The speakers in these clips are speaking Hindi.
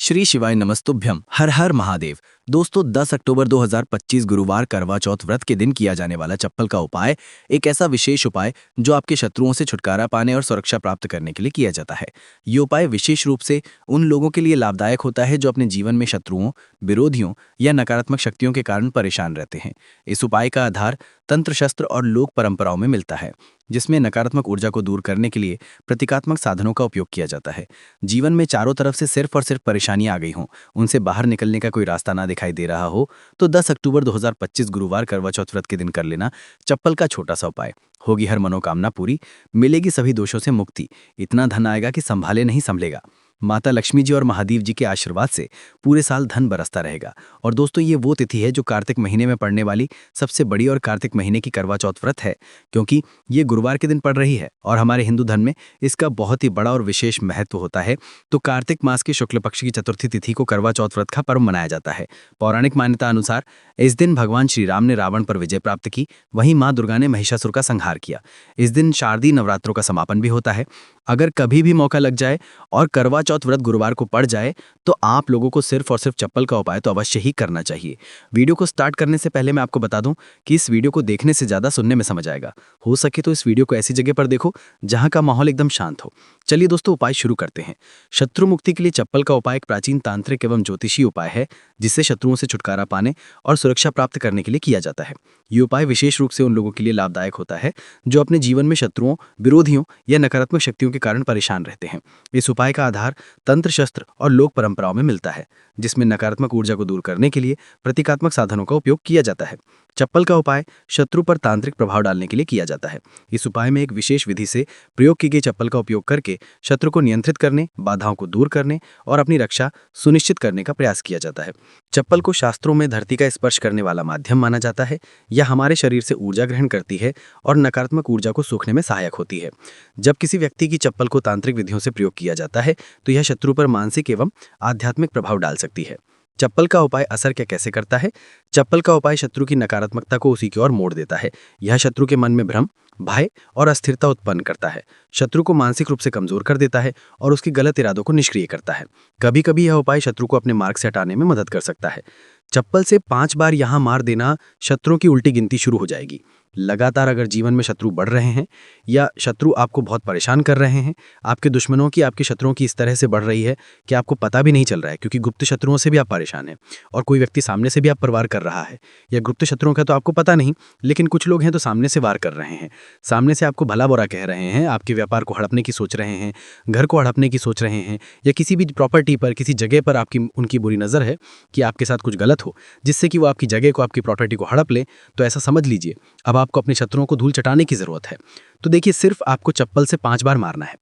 श्री शिवाय नमस्तुभ्यम। हर हर महादेव। दोस्तों 10 अक्टूबर 2025 गुरुवार करवा चौथ व्रत के दिन किया जाने वाला चप्पल का उपाय एक ऐसा विशेष उपाय जो आपके शत्रुओं से छुटकारा पाने और सुरक्षा प्राप्त करने के लिए किया जाता है। ये उपाय विशेष रूप से उन लोगों के लिए लाभदायक होता है जो अपने जीवन में शत्रुओं, विरोधियों या नकारात्मक शक्तियों के कारण परेशान रहते हैं। इस उपाय का आधार तंत्र शस्त्र और लोक परंपराओं में मिलता है, जिसमें नकारात्मक ऊर्जा को दूर करने के लिए प्रतीकात्मक साधनों का उपयोग किया जाता है। जीवन में चारों तरफ से सिर्फ और सिर्फ परेशानियां आ गई हों, उनसे बाहर निकलने का कोई रास्ता ना दिखाई दे रहा हो, तो 10 अक्टूबर 2025 गुरुवार करवा चौथ व्रत के दिन कर लेना चप्पल का छोटा सा उपाय। होगी हर मनोकामना पूरी, मिलेगी सभी दोषों से मुक्ति, इतना धन आएगा कि संभाले नहीं संभलेगा। माता लक्ष्मी जी और महादेव जी के आशीर्वाद से पूरे साल धन बरसता रहेगा। और दोस्तों, ये वो तिथि है जो कार्तिक महीने में पड़ने वाली सबसे बड़ी और कार्तिक महीने की करवा चौथ व्रत है, क्योंकि ये गुरुवार के दिन पड़ रही है और हमारे हिंदू धर्म में इसका बहुत ही बड़ा और विशेष महत्व होता है। तो कार्तिक मास की शुक्ल पक्ष की चतुर्थी तिथि को करवा चौथ व्रत का पर्व मनाया जाता है। पौराणिक मान्यता अनुसार इस दिन भगवान श्री राम ने रावण पर विजय प्राप्त की, वहीं माँ दुर्गा ने महिषासुर का संहार किया। इस दिन शारदीय नवरात्रों का समापन भी होता है। अगर कभी भी मौका लग जाए और करवा चौथ व्रत गुरुवार को पड़ जाए तो आप लोगों को सिर्फ और सिर्फ चप्पल का उपाय तो अवश्य ही करना चाहिए। वीडियो को स्टार्ट करने से पहले मैं आपको बता दूं कि इस वीडियो को देखने से ज़्यादा सुनने में समझ आएगा। हो सके तो इस वीडियो को ऐसी जगह पर देखो जहां का माहौल एकदम शांत हो। चलिए दोस्तों, उपाय शुरू करते हैं। शत्रु मुक्ति के लिए चप्पल का उपाय एक प्राचीन तांत्रिक एवं ज्योतिषीय उपाय है, जिससे शत्रुओं से छुटकारा पाने और सुरक्षा प्राप्त करने के लिए किया जाता है। ये उपाय विशेष रूप से उन लोगों के लिए लाभदायक होता है जो अपने जीवन में शत्रुओं, विरोधियों या नकारात्मक शक्तियों के कारण परेशान रहते हैं। इस उपाय का आधार तंत्र शस्त्र और लोक परंपराओं में मिलता है, जिसमें नकारात्मक ऊर्जा को दूर करने के लिए प्रतीकात्मक साधनों का उपयोग किया जाता है। चप्पल का उपाय शत्रु पर तांत्रिक प्रभाव डालने के लिए किया जाता है। इस उपाय में एक विशेष विधि से प्रयोग की गई चप्पल का उपयोग करके शत्रु को नियंत्रित करने, बाधाओं को दूर करने और अपनी रक्षा सुनिश्चित करने का प्रयास किया जाता है। चप्पल को शास्त्रों में धरती का स्पर्श करने वाला माध्यम माना जाता है। यह हमारे शरीर से ऊर्जा ग्रहण करती है और नकारात्मक ऊर्जा को सोखने में सहायक होती है। जब किसी व्यक्ति की चप्पल को तांत्रिक विधियों से प्रयोग किया जाता है तो यह शत्रु पर मानसिक एवं आध्यात्मिक प्रभाव डाल सकती है। चप्पल का उपाय असर क्या कैसे करता है? चप्पल का उपाय शत्रु की नकारात्मकता को उसी की ओर मोड़ देता है। यह शत्रु के मन में भ्रम, भय और अस्थिरता उत्पन्न करता है। शत्रु को मानसिक रूप से कमजोर कर देता है और उसके गलत इरादों को निष्क्रिय करता है। कभी कभी यह उपाय शत्रु को अपने मार्ग से हटाने में मदद कर सकता है। चप्पल से 5 बार यहां मार देना, शत्रुओं की उल्टी गिनती शुरू हो जाएगी। लगातार अगर जीवन में शत्रु बढ़ रहे हैं या शत्रु आपको बहुत परेशान कर रहे हैं, आपके दुश्मनों की, आपके शत्रुओं की इस तरह से बढ़ रही है कि आपको पता भी नहीं चल रहा है, क्योंकि गुप्त शत्रुओं से भी आप परेशान हैं और कोई व्यक्ति सामने से भी आप पर वार कर रहा है, या गुप्त शत्रुओं का तो आपको पता नहीं, लेकिन कुछ लोग हैं तो सामने से वार कर रहे हैं, सामने से आपको भला बुरा कह रहे हैं, आपके व्यापार को हड़पने की सोच रहे हैं, घर को हड़पने की सोच रहे हैं, या किसी भी प्रॉपर्टी पर, किसी जगह पर आपकी उनकी बुरी नज़र है कि आपके साथ कुछ गलत हो, जिससे कि वो आपकी जगह को, आपकी प्रॉपर्टी को हड़प ले, तो ऐसा समझ लीजिए अब आपको अपने शत्रुओं को धूल चटाने की जरूरत है। तो देखिए, सिर्फ आपको चप्पल से 5 बार मारना है।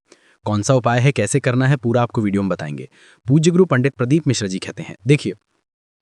कौन सा उपाय है, कैसे करना है, पूरा आपको वीडियो में बताएंगे। पूज्य गुरु पंडित प्रदीप मिश्र जी कहते हैं, देखिए,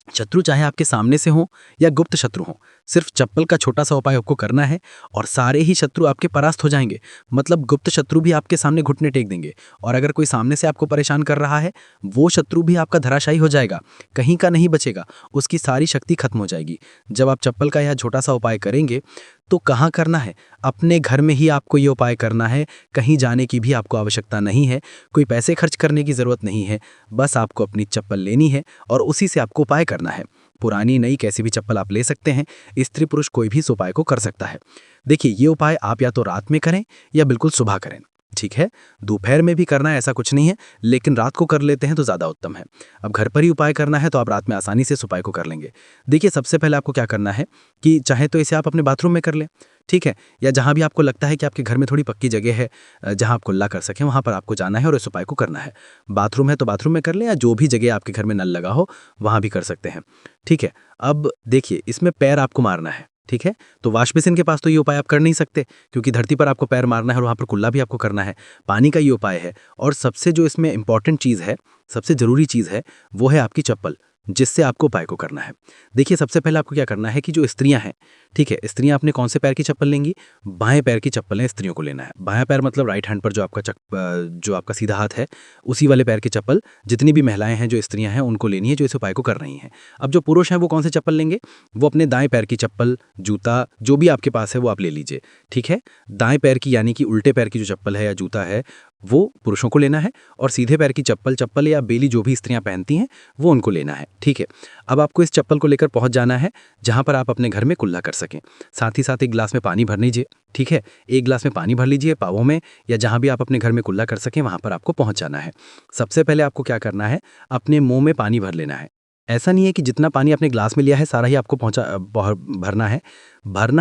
शत्रु चाहे आपके सामने से हो या गुप्त शत्रु हो, सिर्फ चप्पल का छोटा सा उपाय आपको करना है और सारे ही शत्रु आपके परास्त हो जाएंगे। मतलब गुप्त शत्रु भी आपके सामने घुटने टेक देंगे, और अगर कोई सामने से आपको परेशान कर रहा है, वो शत्रु भी आपका धराशायी हो जाएगा, कहीं का नहीं बचेगा, उसकी सारी शक्ति खत्म हो जाएगी। जब आप चप्पल का यह छोटा सा उपाय करेंगे तो कहाँ करना है? अपने घर में ही आपको ये उपाय करना है। कहीं जाने की भी आपको आवश्यकता नहीं है, कोई पैसे खर्च करने की ज़रूरत नहीं है। बस आपको अपनी चप्पल लेनी है और उसी से आपको उपाय करना है। पुरानी नई कैसी भी चप्पल आप ले सकते हैं। स्त्री पुरुष कोई भी इस उपाय को कर सकता है। देखिए, ये उपाय आप या तो रात में करें या बिल्कुल सुबह करें, ठीक है? दोपहर में भी करना है ऐसा कुछ नहीं है, लेकिन रात को कर लेते हैं तो ज़्यादा उत्तम है। अब घर पर ही उपाय करना है तो आप रात में आसानी से इस उपाय को कर लेंगे। देखिए, सबसे पहले आपको क्या करना है कि चाहे तो इसे आप अपने बाथरूम में कर लें, ठीक है, या जहाँ भी आपको लगता है कि आपके घर में थोड़ी पक्की जगह है जहाँ आप कुल्ला कर सकें, वहाँ पर आपको जाना है और इस उपाय को करना है। बाथरूम है तो बाथरूम में कर लें, या जो भी जगह आपके घर में नल लगा हो वहाँ भी कर सकते हैं, ठीक है। अब देखिए, इसमें पैर आपको मारना है, ठीक है। तो वॉश बेसिन के पास तो ये उपाय आप कर नहीं सकते, क्योंकि धरती पर आपको पैर मारना है और वहाँ पर कुल्ला भी आपको करना है। पानी का ये उपाय है, और सबसे जो इसमें इंपॉर्टेंट चीज़ है, सबसे ज़रूरी चीज़ है, वो है आपकी चप्पल, जिससे आपको उपाय को करना है। देखिए, सबसे पहले आपको क्या करना है कि जो स्त्रियां हैं, ठीक है, स्त्रियां अपने कौन से पैर की चप्पल लेंगी? बाएं पैर की चप्पल स्त्रियों को लेना है। बायां पैर मतलब राइट हैंड पर जो आपका सीधा हाथ है, उसी वाले पैर की चप्पल जितनी भी महिलाएं हैं, जो स्त्रियां हैं, उनको लेनी है, जो इस उपाय को कर रही हैं। अब जो पुरुष हैं वो कौन से चप्पल लेंगे? वो अपने दाएं पैर की चप्पल, जूता जो भी आपके पास है वो आप ले लीजिए, ठीक है। दाएं पैर की यानी कि उल्टे पैर की जो चप्पल है या जूता है, वो पुरुषों को लेना है, और सीधे पैर की चप्पल या बेली जो भी स्त्रियां पहनती हैं वो उनको लेना है। ठीक है, अब आपको इस चप्पल को लेकर पहुंच जाना है जहां पर आप अपने घर में कुल्ला कर सकें। साथ ही साथ एक गिलास में पानी भर लीजिए। ठीक है, एक गिलास में पानी भर लीजिए, पावों में या जहां भी आप अपने घर में कुल्ला कर सकें वहां पर आपको पहुंच जाना है। सबसे पहले आपको क्या करना है, अपने मुंह में पानी भर लेना है। ऐसा नहीं है कि जितना पानी आपने ग्लास में लिया है सारा ही आपको भरना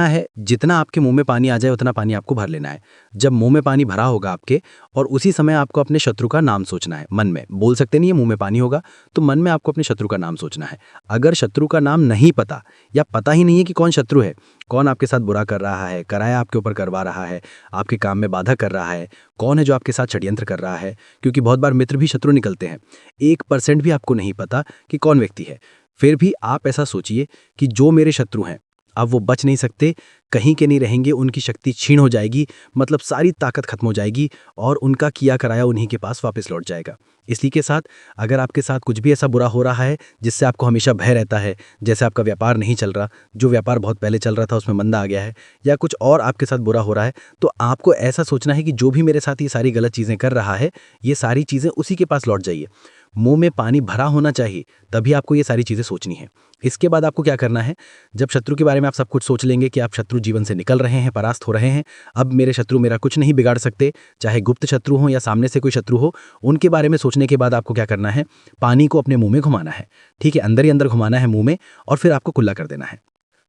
है। जितना आपके मुंह में पानी आ जाए उतना पानी आपको भर लेना है। जब मुंह में पानी भरा होगा आपके, और उसी समय आपको अपने शत्रु का नाम सोचना है। मन में बोल सकते नहीं है, मुंह में पानी होगा तो मन में आपको अपने शत्रु का नाम सोचना है। अगर शत्रु का नाम नहीं पता या पता ही नहीं है कि कौन शत्रु है, कौन आपके साथ बुरा कर रहा है, कराया आपके ऊपर करवा रहा है, आपके काम में बाधा कर रहा है, कौन है जो आपके साथ षड्यंत्र कर रहा है, क्योंकि बहुत बार मित्र भी शत्रु निकलते हैं। 1% भी आपको नहीं पता कि कौन व्यक्ति है, फिर भी आप ऐसा सोचिए कि जो मेरे शत्रु हैं अब वो बच नहीं सकते, कहीं के नहीं रहेंगे, उनकी शक्ति क्षीण हो जाएगी, मतलब सारी ताकत खत्म हो जाएगी और उनका किया कराया उन्हीं के पास वापस लौट जाएगा। इसी के साथ अगर आपके साथ कुछ भी ऐसा बुरा हो रहा है जिससे आपको हमेशा भय रहता है, जैसे आपका व्यापार नहीं चल रहा, जो व्यापार बहुत पहले चल रहा था उसमें मंदा आ गया है, या कुछ और आपके साथ बुरा हो रहा है, तो आपको ऐसा सोचना है कि जो भी मेरे साथ ये सारी गलत चीज़ें कर रहा है, ये सारी चीज़ें उसी के पास लौट जाइए। मुंह में पानी भरा होना चाहिए, तभी आपको ये सारी चीज़ें सोचनी है। इसके बाद आपको क्या करना है, जब शत्रु के बारे में आप सब कुछ सोच लेंगे कि आप शत्रु जीवन से निकल रहे हैं, परास्त हो रहे हैं, अब मेरे शत्रु मेरा कुछ नहीं बिगाड़ सकते, चाहे गुप्त शत्रु हो या सामने से कोई शत्रु हो, उनके बारे में सोचने के बाद आपको क्या करना है, पानी को अपने मुंह में घुमाना है। ठीक है, अंदर ही अंदर घुमाना है मुंह में, और फिर आपको कुल्ला कर देना है।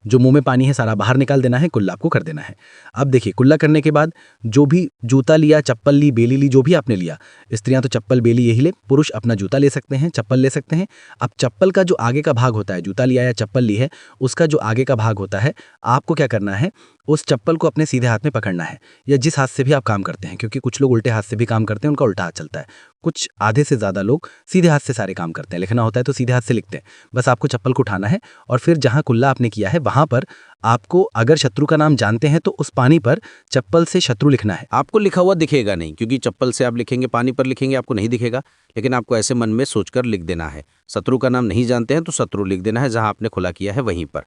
जो मुंह में पानी है सारा बाहर निकाल देना है, कुल्ला आपको कर देना है। अब देखिए, कुल्ला करने के बाद जो भी जूता लिया, चप्पल ली, बेली ली, जो भी आपने लिया, स्त्रियां तो चप्पल बेली यही ले, पुरुष अपना जूता ले सकते हैं, चप्पल ले सकते हैं। अब चप्पल का जो आगे का भाग होता है, जूता लिया या चप्पल ली है, उसका जो आगे का भाग होता है, आपको क्या करना है, उस चप्पल को अपने सीधे हाथ में पकड़ना है, या जिस हाथ से भी आप काम करते हैं, क्योंकि कुछ लोग उल्टे हाथ से भी काम करते हैं, उनका उल्टा हाथ चलता है। कुछ आधे से ज़्यादा लोग सीधे हाथ से सारे काम करते हैं, लिखना होता है तो सीधे हाथ से लिखते हैं। बस आपको चप्पल को उठाना है और फिर जहाँ कुल्ला आपने किया है वहाँ पर आपको, अगर शत्रु का नाम जानते हैं तो उस पानी पर चप्पल से शत्रु लिखना है। आपको लिखा हुआ दिखेगा नहीं, क्योंकि चप्पल से आप लिखेंगे, पानी पर लिखेंगे, आपको नहीं दिखेगा, लेकिन आपको ऐसे मन में सोचकर लिख देना है। शत्रु का नाम नहीं जानते हैं तो शत्रु लिख देना है, जहां आपने खुला किया है वहीं पर।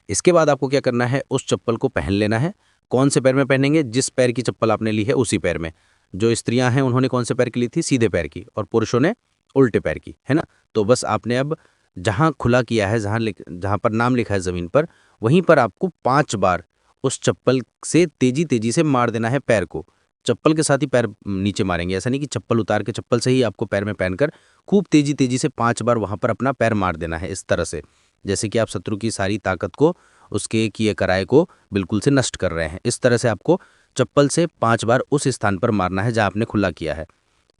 इसके बाद आपको क्या करना है, उस चप्पल को पहन लेना है। कौन से पैर में पहनेंगे, जिस पैर की चप्पल आपने ली है उसी पैर में। जो स्त्रियां हैं उन्होंने कौन से पैर की ली थी, सीधे पैर की, और पुरुषों ने उल्टे पैर की, है ना। तो बस आपने अब जहां खुला किया है, जहां पर नाम लिखा है जमीन पर, वहीं पर आपको 5 बार उस चप्पल से तेजी तेजी से मार देना है पैर को। चप्पल के साथ ही पैर नीचे मारेंगे, ऐसा नहीं कि चप्पल उतार के चप्पल से ही आपको पैर में पहनकर खूब तेजी तेजी से 5 बार वहां पर अपना पैर मार देना है, इस तरह से जैसे कि आप शत्रु की सारी ताकत को, उसके किए कराए को बिल्कुल से नष्ट कर रहे हैं। इस तरह से आपको चप्पल से 5 बार उस स्थान पर मारना है जहां आपने खुला किया है।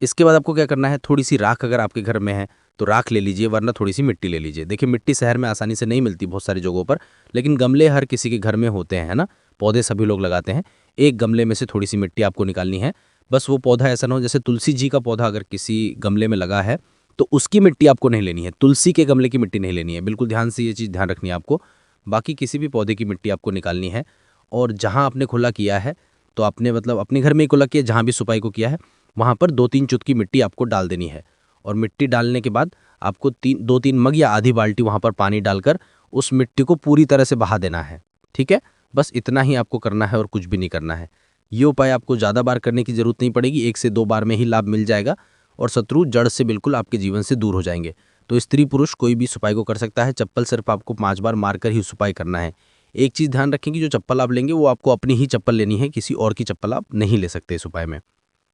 इसके बाद आपको क्या करना है, थोड़ी सी राख अगर आपके घर में है तो राख ले लीजिए, वरना थोड़ी सी मिट्टी ले लीजिए। देखिए, मिट्टी शहर में आसानी से नहीं मिलती बहुत सारी जगहों पर, लेकिन गमले हर किसी के घर में होते हैं, है ना। पौधे सभी लोग लगाते हैं। एक गमले में से थोड़ी सी मिट्टी आपको निकालनी है। बस वो पौधा ऐसा ना हो, जैसे तुलसी जी का पौधा अगर किसी गमले में लगा है तो उसकी मिट्टी आपको नहीं लेनी है, तुलसी के गमले की मिट्टी नहीं लेनी है। बिल्कुल ध्यान से ये चीज़ ध्यान रखनी है आपको। बाकी किसी भी पौधे की मिट्टी आपको निकालनी है। और जहाँ आपने खुला किया है, तो आपने मतलब अपने घर में ही खुला किया, जहाँ भी सुपाई को किया है वहाँ पर 2-3 चुटकी मिट्टी आपको डाल देनी है। और मिट्टी डालने के बाद आपको 2-3 मग या आधी बाल्टी वहाँ पर पानी डालकर उस मिट्टी को पूरी तरह से बहा देना है। ठीक है, बस इतना ही आपको करना है और कुछ भी नहीं करना है। ये उपाय आपको ज़्यादा बार करने की ज़रूरत नहीं पड़ेगी, 1 से 2 बार में ही लाभ मिल जाएगा और शत्रु जड़ से बिल्कुल आपके जीवन से दूर हो जाएंगे। तो स्त्री पुरुष कोई भी सुपाई को कर सकता है। चप्पल सिर्फ आपको 5 बार मारकर ही सुपाई करना है। एक चीज़ ध्यान रखें कि जो चप्पल आप लेंगे वो आपको अपनी ही चप्पल लेनी है, किसी और की चप्पल आप नहीं ले सकते इस उपाय में।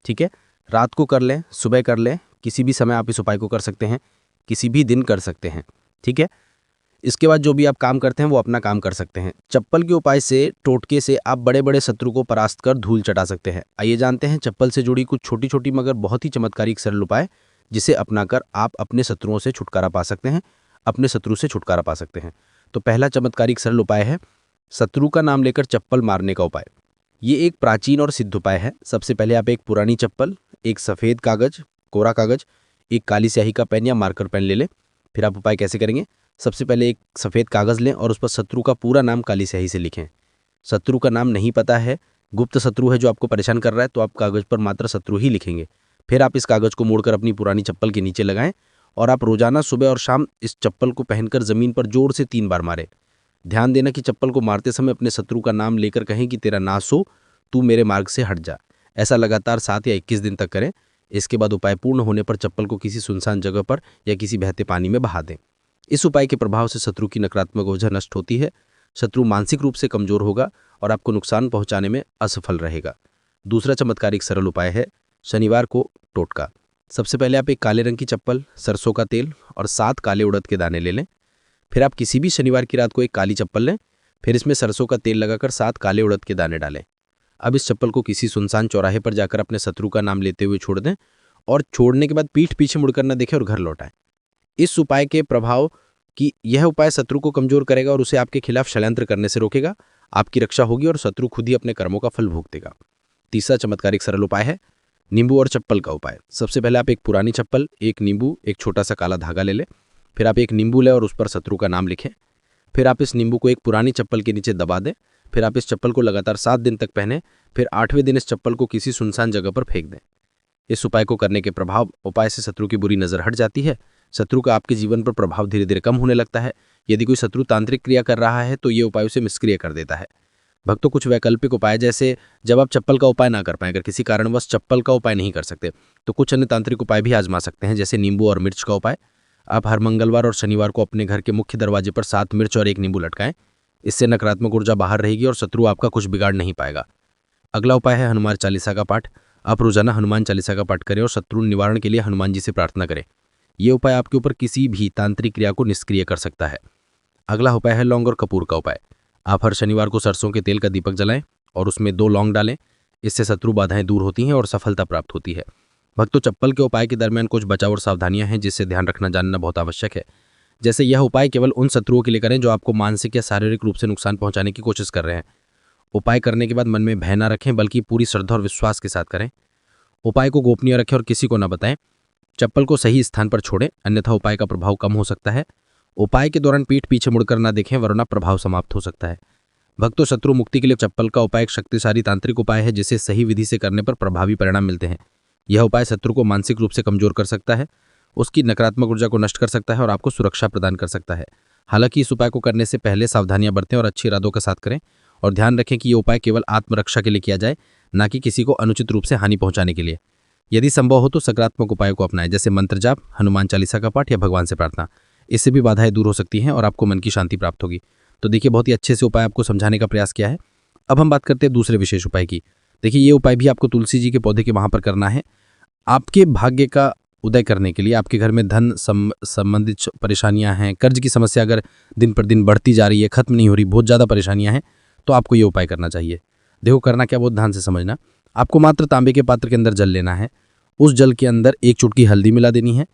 ठीक है, रात को कर लें, सुबह कर लें, किसी भी समय आप इस उपाय को कर सकते हैं, किसी भी दिन कर सकते हैं। ठीक है, इसके बाद जो भी आप काम करते हैं वो अपना काम कर सकते हैं। चप्पल के उपाय से, टोटके से आप बड़े बड़े शत्रु को परास्त कर धूल चटा सकते हैं। आइए जानते हैं चप्पल से जुड़ी कुछ छोटी छोटी मगर बहुत ही चमत्कारिक सरल उपाय, जिसे अपनाकर आप अपने शत्रुओं से छुटकारा पा सकते हैं, अपने शत्रु से छुटकारा पा सकते हैं। तो पहला चमत्कारिक सरल उपाय है शत्रु का नाम लेकर चप्पल मारने का उपाय। ये एक प्राचीन और सिद्ध उपाय है। सबसे पहले आप एक पुरानी चप्पल, एक सफ़ेद कागज, कोरा कागज, एक काली स्याही का पेन या मार्कर पेन ले लें। फिर आप उपाय कैसे करेंगे, सबसे पहले एक सफ़ेद कागज़ लें और उस पर शत्रु का पूरा नाम काली स्याही से लिखें। शत्रु का नाम नहीं पता है, गुप्त शत्रु है जो आपको परेशान कर रहा है, तो आप कागज़ पर मात्र शत्रु ही लिखेंगे। फिर आप इस कागज़ को मोड़कर अपनी पुरानी चप्पल के नीचे लगाएं और आप रोजाना सुबह और शाम इस चप्पल को पहनकर ज़मीन पर जोर से 3 बार मारें। ध्यान देना कि चप्पल को मारते समय अपने शत्रु का नाम लेकर कहें कि तेरा नाश हो, तू मेरे मार्ग से हट जा। ऐसा लगातार 7 या 21 दिन तक करें। इसके बाद उपाय पूर्ण होने पर चप्पल को किसी सुनसान जगह पर या किसी बहते पानी में बहा दें। इस उपाय के प्रभाव से शत्रु की नकारात्मक ऊर्जा नष्ट होती है, शत्रु मानसिक रूप से कमजोर होगा और आपको नुकसान पहुंचाने में असफल रहेगा। दूसरा चमत्कारिक सरल उपाय है शनिवार को टोटका। सबसे पहले आप एक काले रंग की चप्पल, सरसों का तेल और 7 काले उड़द के दाने ले लें। फिर आप किसी भी शनिवार की रात को एक काली चप्पल लें, फिर इसमें सरसों का तेल लगाकर 7 काले उड़द के दाने डालें। अब इस चप्पल को किसी सुनसान चौराहे पर जाकर अपने शत्रु का नाम लेते हुए छोड़ दें और छोड़ने के बाद पीठ पीछे मुड़कर न देखें और घर लौटाएं। इस उपाय के प्रभाव कि यह उपाय शत्रु को कमजोर करेगा और उसे आपके खिलाफ षड्यंत्र करने से रोकेगा, आपकी रक्षा होगी और शत्रु खुद ही अपने कर्मों का फल भुगतेगा। तीसरा चमत्कारिक सरल उपाय है नींबू और चप्पल का उपाय। सबसे पहले आप एक पुरानी चप्पल, एक नींबू, एक छोटा सा काला धागा ले लें। फिर आप एक नींबू लें और उस पर शत्रु का नाम लिखें। फिर आप इस नींबू को एक पुरानी चप्पल के नीचे दबा दें। फिर आप इस चप्पल को लगातार 7 दिन तक पहने। फिर 8वें दिन इस चप्पल को किसी सुनसान जगह पर फेंक दें। इस उपाय को करने के प्रभाव उपाय से शत्रु की बुरी नजर हट जाती है, शत्रु का आपके जीवन पर प्रभाव धीरे धीरे कम होने लगता है। यदि कोई शत्रु तांत्रिक क्रिया कर रहा है तो ये उपाय उसे निष्क्रिय कर देता है। भक्तों, कुछ वैकल्पिक उपाय जैसे जब आप चप्पल का उपाय ना कर पाएं, अगर किसी कारणवश चप्पल का उपाय नहीं कर सकते तो कुछ अन्य तांत्रिक उपाय भी आजमा सकते हैं, जैसे नींबू और मिर्च का उपाय। आप हर मंगलवार और शनिवार को अपने घर के मुख्य दरवाजे पर 7 मिर्च और 1 नींबू लटकाएं। इससे नकारात्मक ऊर्जा बाहर रहेगी और शत्रु आपका कुछ बिगाड़ नहीं पाएगा। अगला उपाय है हनुमान चालीसा का पाठ। आप रोजाना हनुमान चालीसा का पाठ करें और शत्रु निवारण के लिए हनुमान जी से प्रार्थना करें। ये उपाय आपके ऊपर किसी भी तांत्रिक क्रिया को निष्क्रिय कर सकता है। अगला उपाय है लौंग और कपूर का उपाय। आप हर शनिवार को सरसों के तेल का दीपक जलाएं और उसमें 2 लौंग डालें। इससे शत्रु बाधाएं दूर होती हैं और सफलता प्राप्त होती है। भक्तों, चप्पल के उपाय के दरमियान कुछ बचाव और सावधानियां हैं जिससे ध्यान रखना जानना बहुत आवश्यक है। जैसे यह उपाय केवल उन शत्रुओं के लिए करें जो आपको मानसिक या शारीरिक रूप से नुकसान पहुंचाने की कोशिश कर रहे हैं। उपाय करने के बाद मन में भय न रखें, बल्कि पूरी श्रद्धा और विश्वास के साथ करें। उपाय को गोपनीय रखें और किसी को न बताएं। चप्पल को सही स्थान पर छोड़ें, अन्यथा उपाय का प्रभाव कम हो सकता है। उपाय के दौरान पीठ पीछे मुड़कर न देखें, वरना प्रभाव समाप्त हो सकता है। भक्तों, शत्रु मुक्ति के लिए चप्पल का उपाय एक शक्तिशाली तांत्रिक उपाय है जिसे सही विधि से करने पर प्रभावी परिणाम मिलते हैं। यह उपाय शत्रु को मानसिक रूप से कमजोर कर सकता है, उसकी नकारात्मक ऊर्जा को नष्ट कर सकता है और आपको सुरक्षा प्रदान कर सकता है। हालांकि इस उपाय को करने से पहले सावधानियां बरतें और अच्छे इरादों के साथ करें, और ध्यान रखें कि यह उपाय केवल आत्मरक्षा के लिए किया जाए, न कि किसी को अनुचित रूप से हानि पहुंचाने के लिए। यदि संभव हो तो सकारात्मक उपायों को अपनाएं, जैसे मंत्र जाप, हनुमान चालीसा का पाठ या भगवान से प्रार्थना। इससे भी बाधाएं दूर हो सकती हैं और आपको मन की शांति प्राप्त होगी। तो देखिए, बहुत ही अच्छे से उपाय आपको समझाने का प्रयास किया है। अब हम बात करते हैं दूसरे विशेष उपाय की। देखिए, ये उपाय भी आपको तुलसी जी के पौधे के वहां पर करना है। आपके भाग्य का उदय करने के लिए, आपके घर में धन संबंधित परेशानियां हैं, कर्ज की समस्या अगर दिन पर दिन बढ़ती जा रही है, खत्म नहीं हो रही, बहुत ज़्यादा परेशानियां हैं, तो आपको ये उपाय करना चाहिए। देखो, करना क्या, बहुत ध्यान से समझना। आपको मात्र तांबे के पात्र के अंदर जल लेना है। उस जल के अंदर 1 चुटकी हल्दी मिला देनी है,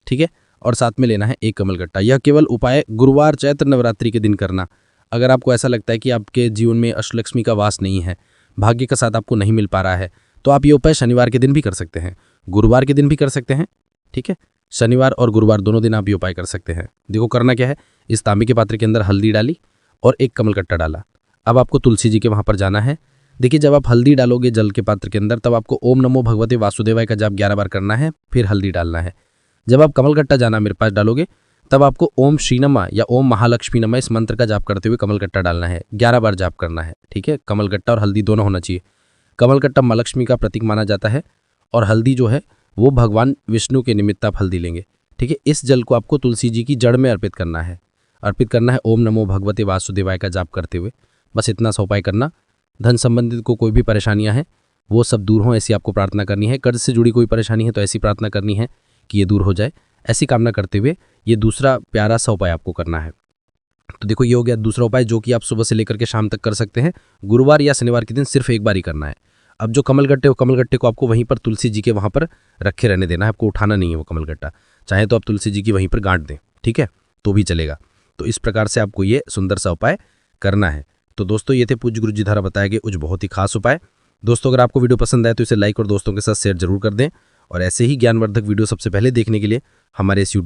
ठीक है, और साथ में लेना है 1 कमलगट्टा। यह केवल उपाय गुरुवार चैत्र नवरात्रि के दिन करना। अगर आपको ऐसा लगता है कि आपके जीवन में अष्टलक्ष्मी का वास नहीं है, भाग्य का साथ आपको नहीं मिल पा रहा है, तो आप ये उपाय शनिवार के दिन भी कर सकते हैं, गुरुवार के दिन भी कर सकते हैं, ठीक है। शनिवार और गुरुवार दोनों दिन आप ये उपाय कर सकते हैं। देखो, करना क्या है, इस तांबे के पात्र के अंदर हल्दी डाली और 1 कमलगट्टा डाला। अब आपको तुलसी जी के वहां पर जाना है। देखिए, जब आप हल्दी डालोगे जल के पात्र के अंदर, तब आपको ओम नमो भगवते वासुदेवाय का जाप 11 बार करना है, फिर हल्दी डालना है। जब आप कमलगट्टा जाना मेरे पास डालोगे, तब आपको ओम श्री नमा या ओम महालक्ष्मी नमा इस मंत्र का जाप करते हुए कमलगट्टा डालना है, 11 बार जाप करना है, ठीक है। कमलगट्टा और हल्दी दोनों होना चाहिए। कमलगट्टा माँ लक्ष्मी का प्रतीक माना जाता है और हल्दी जो है वो भगवान विष्णु के निमित्त आप हल्दी लेंगे, ठीक है। इस जल को आपको तुलसी जी की जड़ में अर्पित करना है। ओम नमो भगवते वासुदेवाय का जाप करते हुए। बस इतना सा उपाय करना। धन संबंधित को कोई भी परेशानियां हैं वो सब दूर हों, ऐसी आपको प्रार्थना करनी है। कर्ज से जुड़ी कोई परेशानी है तो ऐसी प्रार्थना करनी है कि ये दूर हो जाए, ऐसी कामना करते हुए ये दूसरा प्यारा सा उपाय आपको करना है। तो देखो, ये हो गया दूसरा उपाय, जो कि आप सुबह से लेकर के शाम तक कर सकते हैं। गुरुवार या शनिवार के दिन सिर्फ 1 बार ही करना है। अब जो कमलगट्टे को आपको वहीं पर तुलसी जी के वहां पर रखे रहने देना है, आपको उठाना नहीं है वो कमलगट्टा। चाहे तो आप तुलसी जी की वहीं पर गांठ दें, ठीक है, तो भी चलेगा। तो इस प्रकार से आपको ये सुंदर सा उपाय करना है। तो दोस्तों, ये थे पूज्य गुरु जी द्वारा बताए गए कुछ बहुत ही खास उपाय। दोस्तों, अगर आपको वीडियो पसंद आए तो इसे लाइक और दोस्तों के साथ शेयर जरूर कर दें, और ऐसे ही ज्ञानवर्धक वीडियो सबसे पहले देखने के लिए हमारे इस यूट्यूब